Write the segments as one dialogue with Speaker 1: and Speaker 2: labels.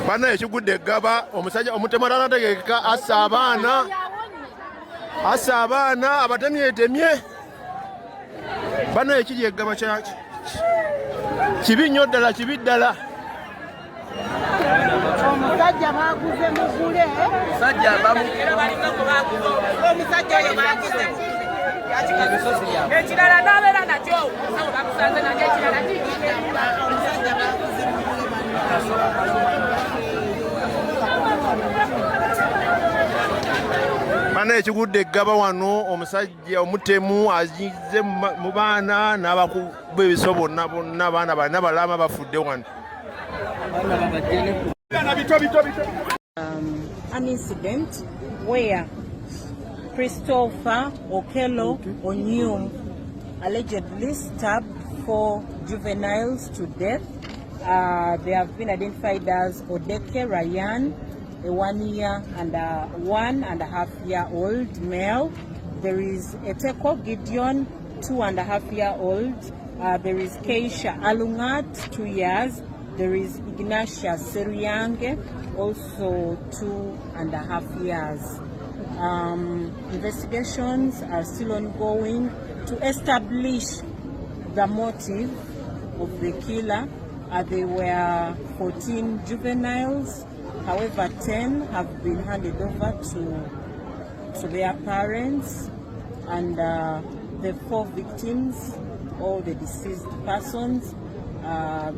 Speaker 1: Bana ekigudde eggaba omusajja omutemera anategeka assa abaana abatemyetemye. Bana ekiri eggaba kyaki kibi nnyo ddala kibi ddala.
Speaker 2: Omusajja baaguze mugule omusajja oyo baaguze ekirala n'abeera nakyo bakusanze nakyo ekirala omusajja baaguze
Speaker 1: Bana ekigudde eggaba wano omusajja omutemu azize mu baana n'abakuba ebiso bonna baana balina balama bafudde wano.
Speaker 2: An incident where Christopher Okello Onyum allegedly stabbed 4 juveniles to death. They have been identified as Odeke Ryan, a 1 year and a 1.5-year-old male. There is Eteko Gideon, 2.5-year-old. There is Keisha Alungat, 2 years. There is Ignatia Seriange, also 2.5 years. Investigations are still ongoing to establish the motive of the killer. There were 14 juveniles. However, 10 have been handed over to their parents, and the 4 victims, all the deceased persons,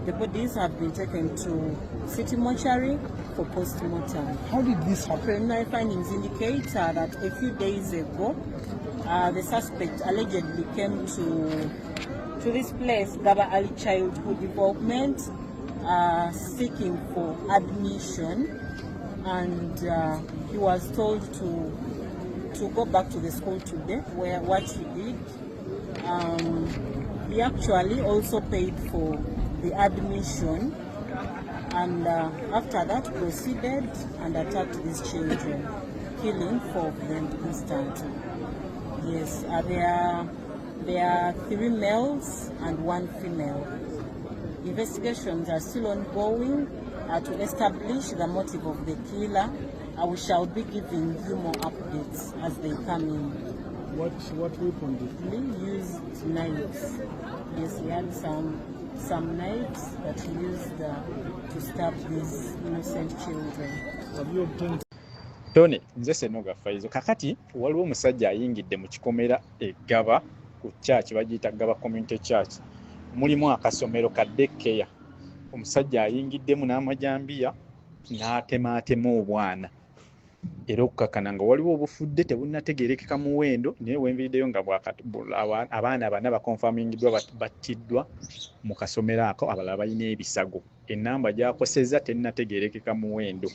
Speaker 2: the bodies have been taken to City Mortuary for post-mortem.
Speaker 3: How did this happen?
Speaker 2: Preliminary findings indicate that a few days ago, the suspect allegedly came to this place, Gaba Ali Childhood Development, seeking for admission, and he was told to go back to the school today, where what he did, he actually also paid for the admission, and after that proceeded and attacked these children, killing 4 of them instantly. Yes, there are 3 males and 1 female. Investigations are still ongoing to establish the motive of the killer. We shall be giving you more updates as they come in.
Speaker 3: What weapon did
Speaker 2: He used knives. Yes, he had some knives that he used to stab these innocent children.
Speaker 3: Have you obtained?
Speaker 4: Tony, nze Senoga Faizo. Kakati waliwo omusajja ayingidde mu kikomera eggaba ku church bagiyita Gaba Community Church. Mulimu akasomero ka daycare. Omusajja ayingiddemu n'amajambiya n'atemaatema obwana. Era okukakana nga waliwo obufudde tebunnategeerekeka muwendo, naye wenviriddeyo nga abaana bana bakonfamingiddwa battiddwa mu kasomero ako, abalala balina ebisago. Ennamba gy'akosezza tennategeerekeka muwendo,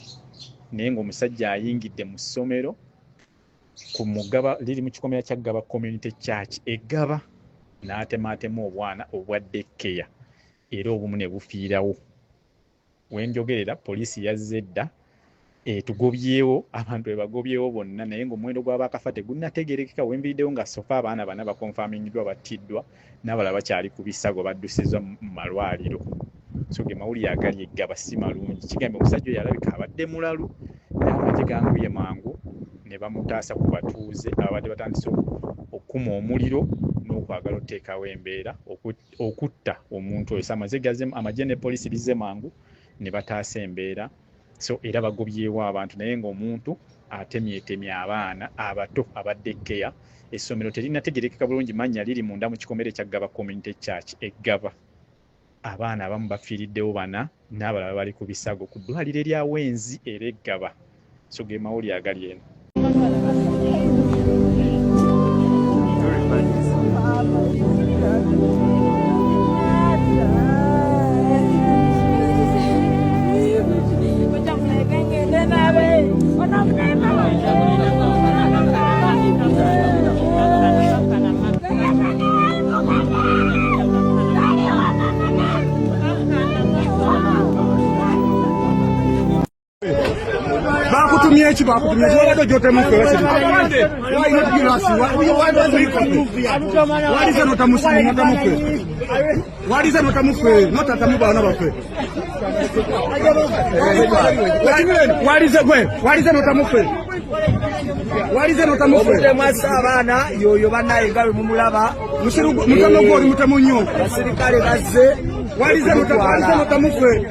Speaker 4: naye ng'omusajja ayingidde mu ssomero ku mugaba liri mu kikomera kya Gaba Community Church eggaba, n'atemaatema obwana obwa daycare, era obumu ne bufiirawo. Wenjogerera poliisi yazze dda tugobyewo abantu ebagobyewo bonna, naye ng'omuwendo gw'abakafa tegunnategeerekeka. Wenviriddewo nga sofa abaana bana bakonfamingiddwa battiddwa, n'abalala bakyali ku bisago baddusizza mu malwaliro. So ge mawulire agali eggaba si malungi. Kigambe omusajja oyo alabika abadde mulalu, n'amagye ganguye mangu ne bamutaasa ku batuuze abadde batandise okukuma omuliro n'okwagala oteekawo embeera okutta omuntu oyo. Amagye ne poliisi bizze mangu ne bataasa embeera. So era bagobyewo abantu, naye ng'omuntu atemyetemye abaana abato abaddekeya. Essomero terinategerekeka bulungi mannya liri munda mu kikomere kya Gaba Community Church eggaba. Abaana abamu bafiiriddewo bana, n'abalala bali ku bisago ku ddwaliro erya Wenzi era eggaba. So ge mawulire agali eno.
Speaker 3: bakutumye eki bakutumye wabadde gyotemufe walize notamufe walize notamufe notatamu baana baffe walize gwe walize notamufe walize notamufe
Speaker 5: mwasa abaana yoyo bannaye nga bwe mumulaba
Speaker 3: mutamo gwoli mutamo nnyo
Speaker 5: abasirikale bazze
Speaker 3: walize notamufe